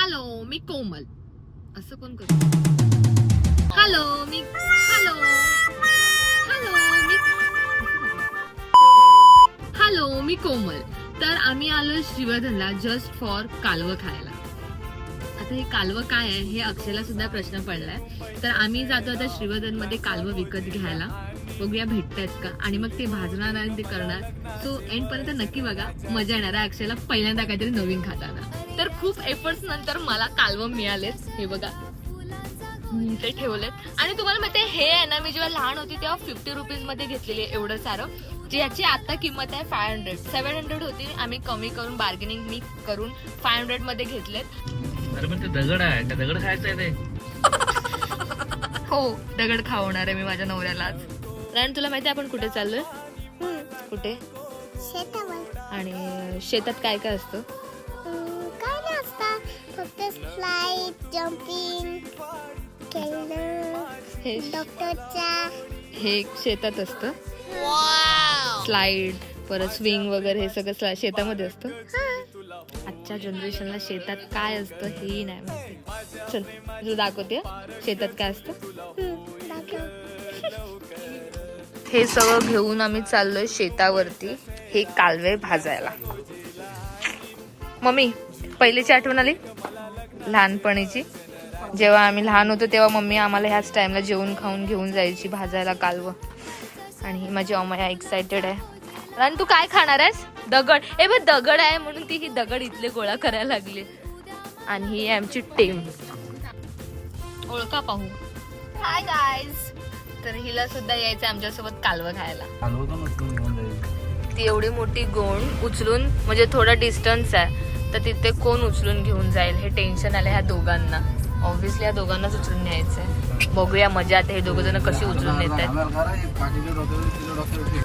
Hello मी कोमल. असं कोण करतो? हॅलो मी हॅलो हॅलो मी हॅलो मी कोमल. तर आम्ही आलो श्रीवर्धनला जस्ट फॉर कालवं खायला. आता हे कालवं काय आहे हे अक्षयला सुद्धा प्रश्न पडलाय. तर आम्ही जातो आता श्रीवर्धन मध्ये कालवं विकत घ्यायला. बघूया भेटतायत का आणि मग ते भाजणार आणि ते करणार. सो एंड पर्यंत नक्की बघा, मजा येणार आहे अक्षयला पहिल्यांदा काहीतरी नवीन खाताना. तर खूप एफर्ट्स नंतर मला कालवं मिळालेत. हे बघा ते ठेवलेत. आणि तुम्हाला माहिती हे आहे ना, मी जेव्हा लहान होती तेव्हा 50 रुपीज मध्ये घेतलेली एवढं सारं. ज्याची आता किंमत आहे 500. 700 होती. आम्ही कमी करून बार्गेनिंग मी करून 500 मध्ये घेतलेत. अरे पण ते दगड आहे, त्या दगड खायचंय ते. हो दगड खावणार आहे मी माझ्या नवऱ्याला आज. राण तुला माहिती आपण कुठे चाललोय? कुठे? शेतावर. आणि शेतात काय काय असतं? काय नाही असतं, फक्त स्लाइड, जम्पिंग, खेळणं, हे डॉक्टरचा. हे शेतात असतं. स्लाइड परत स्विंग वगैरे हे सगळं शेतामध्ये असतं. आजच्या जनरेशनला शेतात काय असतं हेही नाही माहिती. चल तुला दाखवते शेतात काय असतं. हे सगळं घेऊन आम्ही चाललोय शेतावरती हे कालवे भाजायला. मम्मी पहिलीची आठवण आली लहानपणीची. जेव्हा आम्ही लहान होतो तेव्हा मम्मी आम्हाला ह्याच टाइमला जेवण खाऊन घेऊन जायची भाजायला कालवं. आणि माझी अमया एक्साइटेड आहे. आणि तू काय खाणार आहेस? दगड. ए बघ दगड आहे म्हणून ती ही दगड इथले गोळा करायला लागली. आणि ही आमची टीम. ओळखा पाहू. Hi guys. तर हिला सुद्धा यायचं आमच्यासोबत कालवं खायला. ती एवढी मोठी गोण उचलून म्हणजे थोडा डिस्टन्स आहे तर तिथे कोण उचलून घेऊन जाईल हे टेन्शन आलं ह्या दोघांना. ऑब्व्हियसली ह्या दोघांनाच उचलून न्यायचंय. बघूया मजा आता हे दोघं जण कशी उचलून नेत आहेत.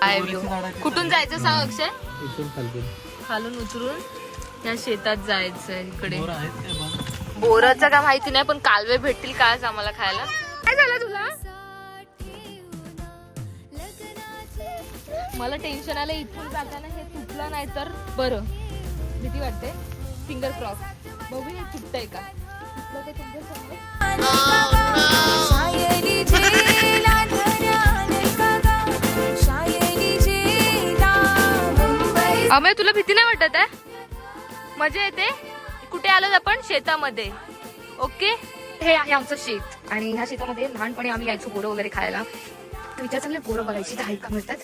काय व्ह्यू. कुठून जायचं सांग अक्षय? खालून उचलून या शेतात जायचंय. इकडे बोराचं का माहिती नाही पण कालवे भेटतील का आज आम्हाला खायला. काय झालं तुला? मला टेन्शन आलं इथून जाताना हे तुटलं नाही तर बरं. भीती वाटते. Finger cross. बघूया तुटतंय का. अमय तुला भीती नाही वाटत आहे? मजा येते. कुठे आलो आपण? शेतामध्ये. ओके हे आहे आमचं शेत. आणि ह्या शेतामध्ये लहानपणी आम्ही यायचो बोरं वगैरे खायला. विचार चांगले बोरं बघायची दहा का मिळतात.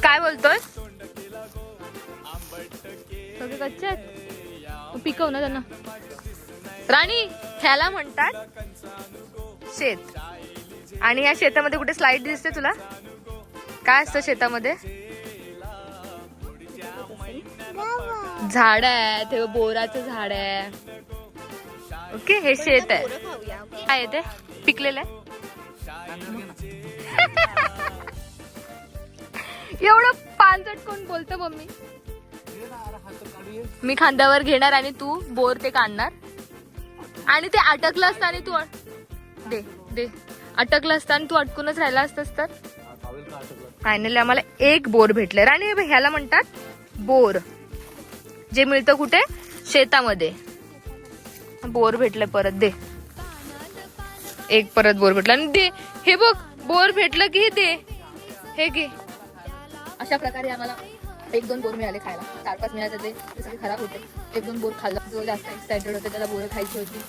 काय बोलतोय? सगळे कच्चे आहेत. पिकव ना त्यांना. राणी ह्याला म्हणतात शेत. आणि या शेतामध्ये कुठे स्लाइड दिसते तुला? काय असतं शेतामध्ये? झाड आहे. ते बोराचं झाड आहे. ओके हे शेत आहे. काय आहे ते? पिकलेलं आहे. एवढं पानचट कोण बोलतं मम्मी? मी खांद्यावर घेणार आणि तू बोर ते काढणार. आणि ते अटकलं असतं आणि तू दे दे अटकलं असतं आणि तू अटकूनच राहिला असतस तर. फायनली आम्हाला एक बोर भेटलंय. आणि ह्याला म्हणतात बोर. जे मिळतं कुठे? शेतामध्ये. बोर भेटलंय परत दे. एक परत बोर भेटला आणि दे. हे बघ बोर भेटलं की दे. हे घे. अशा प्रकारे आम्हाला 1-2 बोर मिळाले खायला. 4-5 मिळाले ते सगळे खराब होते. 1-2 बोर खाल्ला. जो जास्त एक्साइटेड होते त्याला बोर खायची होती.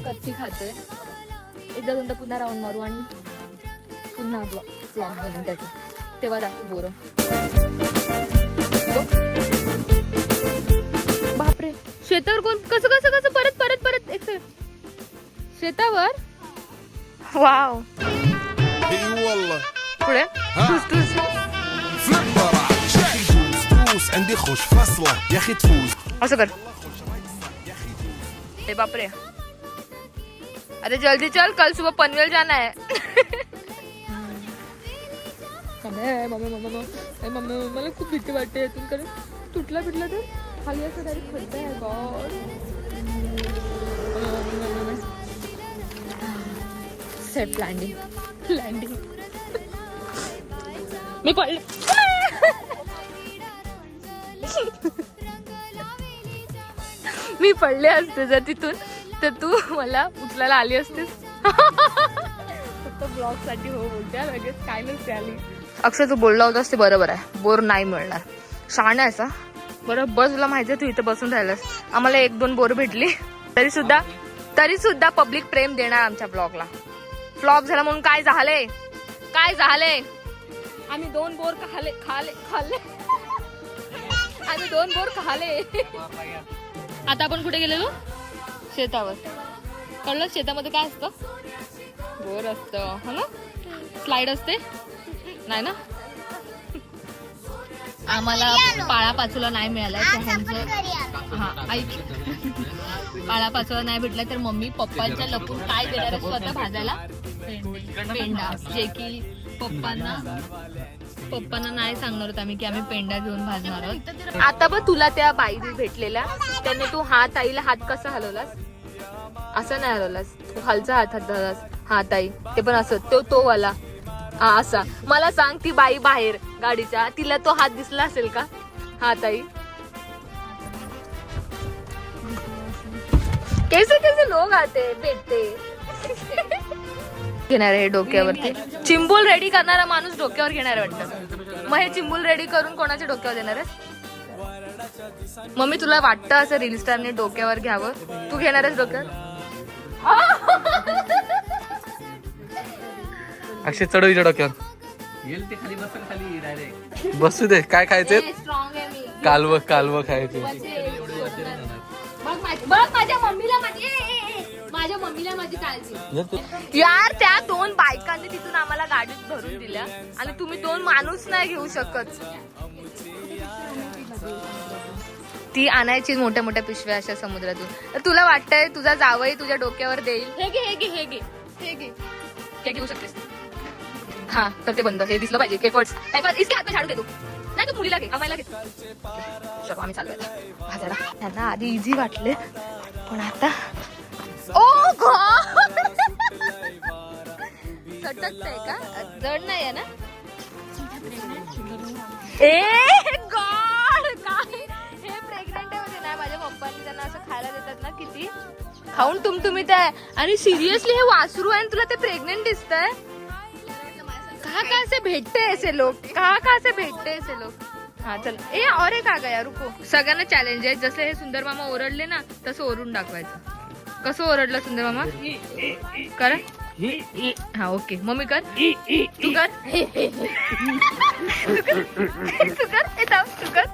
कच्ची खाते. एकदा दोनदा पुन्हा राऊंड मारू आणि पुन्हा ब्लॉग बनवून त्याचं तेव्हा दाखवू बोर. बापरे शेतावर कोण? कसं कसं कसं परत परत परत एक शेतावर. वाव पुढे असं कर. ए बापरे. अरे जल्दी चल कल सुबह पनवेल जाना है. मम्मी मला खूप भीती वाटते यातून. कारण तुटला तर खाली असं डायरेक्ट खड्डा आहे. गॉड. Safe landing. मी पडले. मी पडले असते जर तिथून तर तू मला उचलायला आली असतेस. फक्त ब्लॉग साठी हो बोलते लगेच काय नसते आली. अक्षय तू बोलला होतास ते बरोबर आहे, बोर नाही मिळणार. शहाणा आहेस हा. बरं बस तुला माहिती आहे तू इथे बसून राहिलास. आम्हाला 1-2 बोर भेटली तरी सुद्धा पब्लिक प्रेम देणार आमच्या ब्लॉगला. फ्लॉप झाला म्हणून काय झाले? आम्ही 2 बोर खाल्ले. आम्ही 2 बोर खाल्ले. आता आपण कुठे गेलेलो? शेतावर. कळलं शेतामध्ये काय असतं? बोर असतं हो ना. स्लाइड असते नाही ना. आम्हाला पाळापाचोला नाही मिळालाय. हा ऐक, पाळापाचोला नाही भेटला तर मम्मी पप्पांच्या लपून काय देणार आहे स्वतः भाजायला? पेंडा. जे की पप्पांना नाही सांगणार होत आम्ही की आम्ही पेंडा घेऊन भाजणार आहोत. आता पण तुला त्या बाई भेटलेल्या त्याने तू हात आईला हात कसा हलवलास? असं नाही हलवलास तू, खालचा हात हलवलास. हात आई ते पण असं तो वाला असा. मला सांग ती बाई बाहेर गाडीच्या तिला तो हात दिसला असेल का? हात आई कैसे लोग आते भेटते. घेणार आहे डोक्यावरती चिंबूल रेडी करणारा माणूस डोक्यावर घेणार आहे वाटतं. मग हे चिंबूल रेडी करून कोणाच्या डोक्यावर देणार आहे? मम्मी तुला वाटतं असं रील स्टारने डोक्यावर घ्यावं? तू घेणार आहेस डोक्यावर? अक्षय चढव हिच्या डोक्यावर. येईल ते खाली बसून खाली डायरेक्ट. बसू दे. काय खायचे? स्ट्रॉंग आहे मी. कालवं खायचे. माझ्या मम्मीला माझी काळजी. यार त्या 2 बायकांनी तिथून आम्हाला गाडीत भरून दिल्या आणि तुम्ही 2 माणूस नाही घेऊ शकत. ती आणायची मोठ्या मोठ्या पिशव्या अशा समुद्रातून. तर तुला वाटतंय तुझा जावई तुझ्या डोक्यावर देईल? हे घे घेऊ शकतेस. हा तर ते बंद. हे दिसलं पाहिजे. इसके हात में झाडू दे तू. नाही तू मुलीला घे, आम्हाला घे. चलो आम्ही चालू भाजायला. त्यांना आधी इझी वाटले पण आता ओ गॉड सटकतंय का? जड नाही आहे ना? ए गॉड काय हे प्रेग्नंट आहे नाही. माझ्या पप्पांनी त्यांना असं खायला देतात ना किती खाऊन तुम्ही त्या. आणि सिरियसली हे वासरू आहे तुला ते प्रेग्नेंट दिसतंय? कहाँ से भेटते ऐसे लोग? कहाँ से भेटते ऐसे लोग? हा चल. ए और एक आ गया रुको. सगळ्यांना चॅलेंज आहे. जसे हे सुंदर मामा ओरडले ना तसं ओरडून दाखवायचं. कसं ओरडलं सुंदर मामा? कर. हा ओके मम्मी कर. तू कर. तू कर.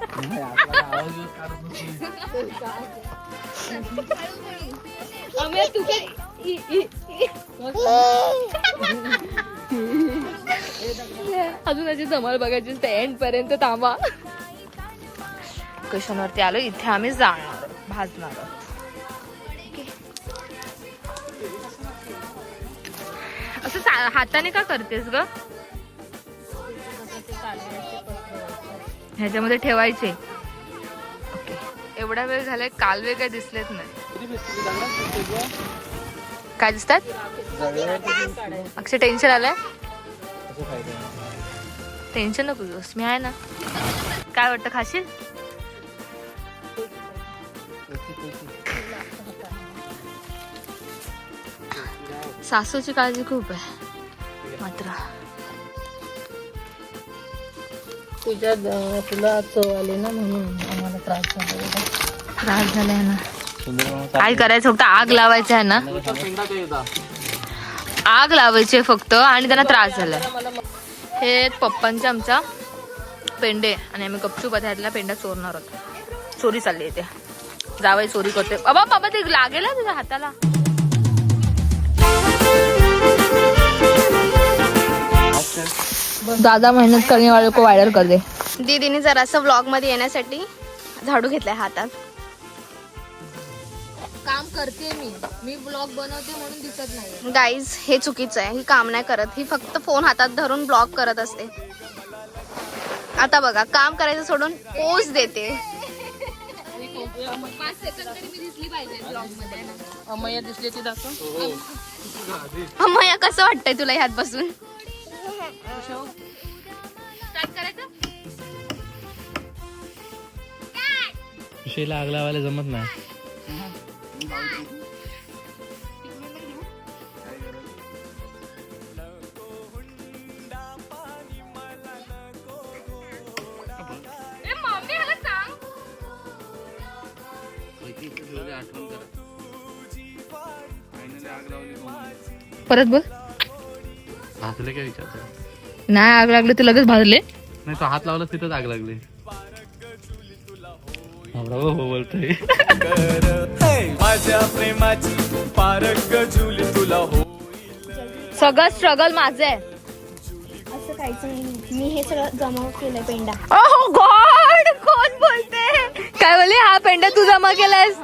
अजून याची धमाल बघायची एंड पर्यंत थांबा. लोकेशनवरती आलो. इथे आम्ही जाणार भाजणार. असं हाताने का करतेस ग? ह्याच्यामध्ये ठेवायचे. ओके एवढा वेळ झालाय कालवे काय दिसलेच नाही. काय दिसतात? अक्षय टेन्शन आलंय? टेन्शन नको घेऊस मी आहे ना. काय वाटतं खाशील? सासूची काळजी खूप आहे मात्र. तुला चव आली ना म्हणून आम्हाला त्रास झालाय ना. काय करायचं फक्त आग लावायचं आहे ना. आग लावायची फक्त आणि त्यांना त्रास झालाय. हे पप्पांचे आमच्या पेंडे आणि आम्ही गपचूप ह्यातला पेंडा चोरणार आहोत. चोरी चालली आहे. जावई चोरी करते. बाबा ते लागेल ना तुझ्या हाताला. दादा मेहनत करने वाले को वायरल कर दे. दीदीने जरासं व्लॉग मध्ये येण्यासाठी झाडू घेतलाय हातात. काम करते मी ब्लॉग बनवते म्हणून दिसत नाही. गाईज हे चुकीचं आहे. ही काम नाही करत. ही फक्त फोन हातात धरून ब्लॉग करत असते. आता बघा काम करायचं सोडून पोज देते. 5 सेकंद तरी मी दिसली पाहिजे ब्लॉग मध्ये. अमया दिसली ती दाखव. अम्मा कसं वाटतंय तुला ह्यात बसून? स्टार्ट करायचं. विषयला आग लावायला जमत नाही. आठवण करा. Finally आग लावली कोमलने. परत बोल. भाजले काय विचारतो? नाही आग लागली तर लगेच भाजले. नाही तो हात लावला तिथंच आग लागली. हो बोलतोय. माझ्या प्रेमाची पारख झुली तुला हो. सगळं स्ट्रगल माझं आहे. असं काहीच नाही, मी हे सगळं जमा केलंय पेंडा. ओह गॉड, कोण बोलते? काय बोलली? हा पेंडा तू जमा केलायस?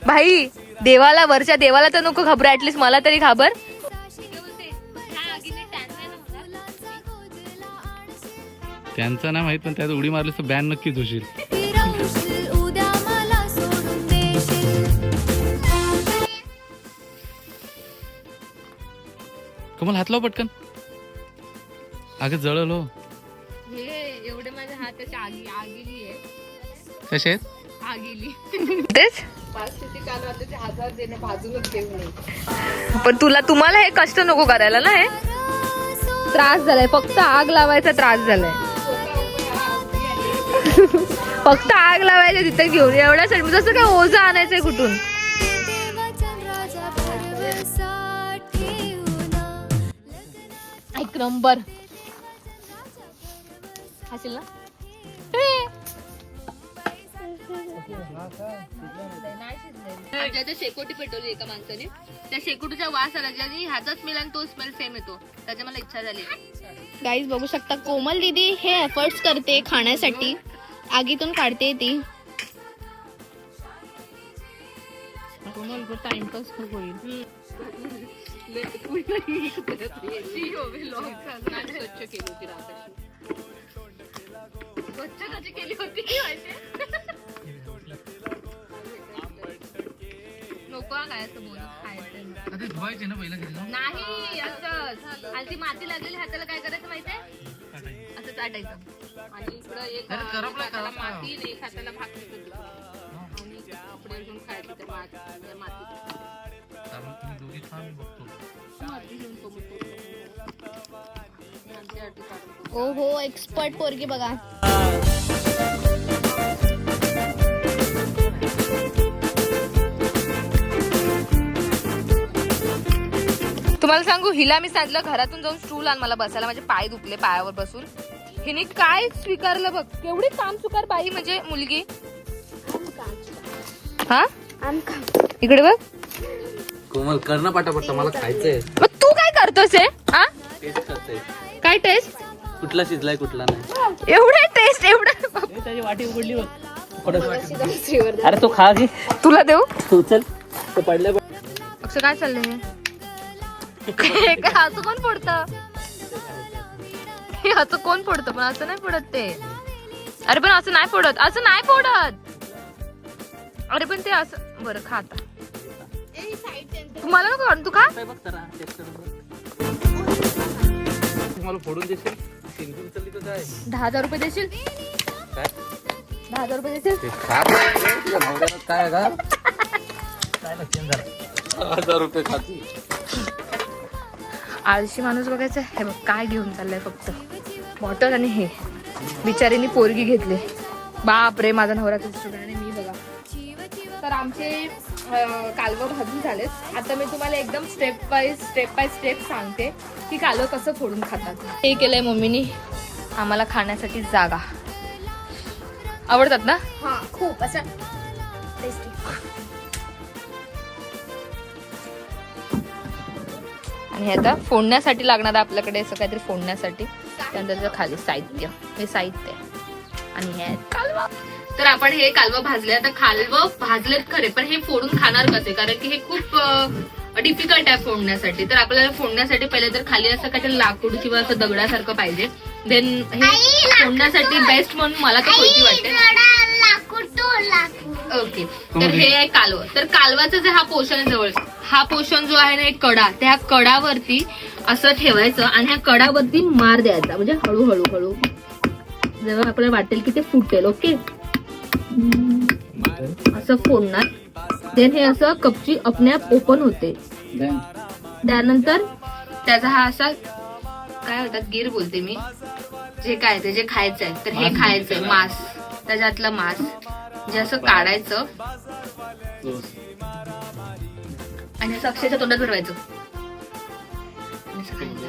भाई देवाला, वरच्या देवाला तर नको घाबर, ऍटलीस्ट मला तरी घाबर. त्यांचं नाही माहित पण त्यात उडी मारली तर बॅन नक्कीच होशील. कमल हात लाव पटकन. अगं जळलो. हे एवढे माझ्या हाताची आगीली आहे. कसे आहेत? आगीली तेच. पण तुम्हाला हे कष्ट नको करायला ना. हे त्रास झालाय, फक्त आग लावायचा त्रास झालाय. फक्त आग लावायचं तिथे घेऊन एवढ्यासाठी. जसं काय ओझं आणायचंय कुठून. एक नंबर असेल ना. शेकोटी पेटवली एका माणसाने, त्या शेकोटीचा वास आला, ज्याने ह्याचा स्मेल आणि तो स्मेल सेम येतो. त्याची मला इच्छा झाली. गाईज बघू शकता, कोमल दीदी हे एफर्ट्स करते खाण्यासाठी. आगीतून काढते ती. टाइमपास खूप होईल. स्वच्छ केली होती रात. स्वच्छ कशी केली होती नको काय असं बोलू. धुवायचे ना पहिला नाही असंच. आणि ती माती लागलेली हाताला काय करायचं माहितीये? असं चाटायचं. आणि इकडं एक हाताला माती आणि एक हाताला भाकरी होती. आणि कपडे घेऊन खायचं त्या माती. दोघी छान बघतो. माती घेऊन सोबत ओ हो, एक्सपर्ट पोरगी बघा. तुम्हाला सांगू, हिला मी सांगितलं घरातून जाऊन स्टूल आण मला बसायला. माझे पाय दुखले पायावर बसून. हिने काय स्वीकारलं बघ. केवढी काम चुकार बाई म्हणजे मुलगी. हा इकडे बघ. कोमल करणं पाठापट्टा मला खायचंय. मग तू काय करतोस हे? हा टेस्ट करते. काय टेस्ट? कुठला शिजलाय कुठला नाही. एवढं टेस्ट एवढं. त्याची वाटी उघडली बघ. अरे तो खा घे. तुला देऊ? तू चल. तो पडले असं काय चाललंय? हे काय असं कोण फोडतं? हे असं कोण फोडतं? पण असं नाही फोडत ते. अरे पण असं नाही फोडत, असं नाही फोडत. अरे पण ते असं. बरं खा आता. तुम्हाला नको काढून तू खा. तुम्हाला फोडून देशील. 10,000 रुपये देशील? काय? 10,000 रुपये देशील? काय का? 1000 रुपये खाती. आळशी माणूस बघायचा. हे बघ काय घेऊन चाललंय. फक्त बॉटल आणि हे. बिचारीने पोरगी घेतली. बाप रे, माझा नवरा आणि मी बघा. तर आमचे कालवं भाजून झालेत. आता मी तुम्हाला एकदम स्टेप बाय स्टेप सांगते की कालवं कसं फोडून खातात. हे केलंय मम्मीनी आम्हाला खाण्यासाठी जागा. आवडतात ना? हा खूप असं टेस्टी. आणि हे आता फोडण्यासाठी लागणार आहे आपल्याकडे असं काहीतरी फोडण्यासाठी. त्यानंतर खाली साहित्य, हे साहित्य आणि हे कालवा. तर आपण हे कालवं भाजले. आता कालवं भाजलेत खरे, पण हे फोडून खाणार कसे? कारण की हे खूप डिफिकल्ट आहे फोडण्यासाठी. तर आपल्याला फोडण्यासाठी पहिले तर खाली असं काहीतरी लाकूड किंवा असं दगडासारखं पाहिजे. देन हे फोडण्यासाठी बेस्ट म्हणून मला तर कोयती वाटते. ओके, तर हे आहे कालवं. तर कालवाचं जे हा पोर्शन आहे जवळ, हा पोर्शन जो आहे ना एक कडा, त्या कडावरती असं ठेवायचं आणि ह्या कडावरती मार द्यायचा. म्हणजे हळूहळू हळू जेव्हा आपल्याला वाटेल की ते फुटेल. ओके, असं फोडणार. देन हे असं कपची अपने-आप ओपन होते. त्यानंतर त्याचा हा असा काय होतात गिर बोलते मी, जे काय ते जे खायचंय तर हे खायचंय मांस, त्याच्यातलं मांस जे असं काढायचं आणि असं अक्षरशः तोंडात भरवायचं. आणि असं खायचं.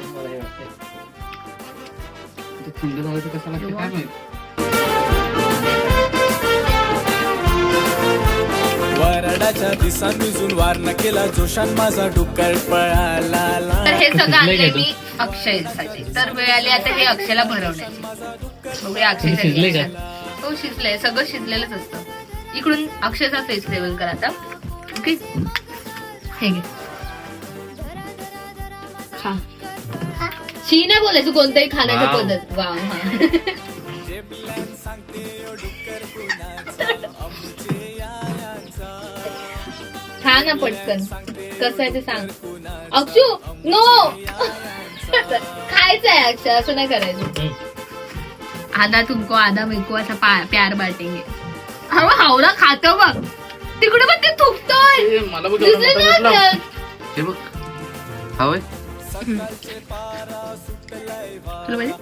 थंड झालं तर कसं लागतं काय माहित. वरडाच्या दिसा मिजून वार न केला जोशान माझा डुक्कर पळाला. तर हे सगळं आणलंय मी अक्षयसाठी. तर वेळ आली आता हे अक्षयला भरवण्याची. बघूया अक्षयसाठी. शिजलंय का? हो शिजलंय, सगळं शिजलेलंच असतं. इकडून अक्षयचा फेस लेवल कर आता. ओके हे घे खा. शी नाही बोलायचं कोणतंही खाण्याची वाव. पद्धत. वाव हा. खा ना पटकन, कसं आहे ते सांग. अक्षू नो खायचंय अक्षय, असं नाही करायचं. आधा तुमको आधा मेको असा प्यार बाटेंगे. हावरा खातो बघ तिकडे बघ, ते थुकतोय. ए, मला बघ दिसलं एवढं ना मोठं ते? हे बघ हवंय. तुला पाहिजे?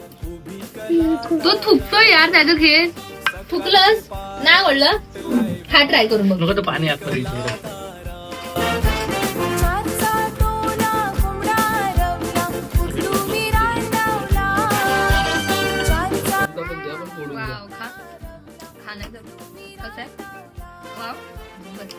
तो थुकतोय यार त्याचं घे. थुकलंस नाही आवडलं, हा ट्राय करून बघ. नको तर पाणी आतमध्ये इथे. वाव खा. खाण्याचं कसं आहे? वाव बस.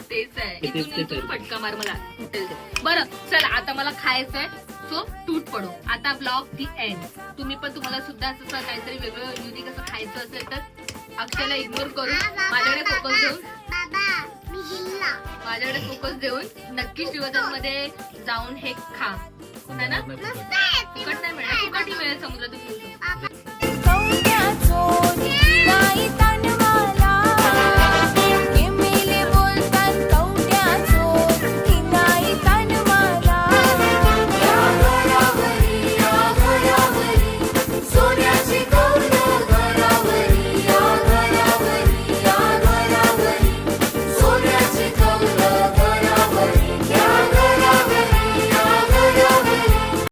तेच आहे. इथून फटका मार मला फुटेल ते. बरं चल आता मला खायचंय, सो टूट पडो. आता ब्लॉग दी एंड. तुम्ही पण तुम्हाला सुद्धा असं काहीतरी वेगळं युनिक असं खायचं असेल तर अक्षयला इग्नोर करून माझ्याकडे फोकस देऊन नक्की श्रीवर्धन मध्ये जाऊन हे खा. है ना? फुकट नाही मिळणार, फुकट ही मिळेल समुद्रातून.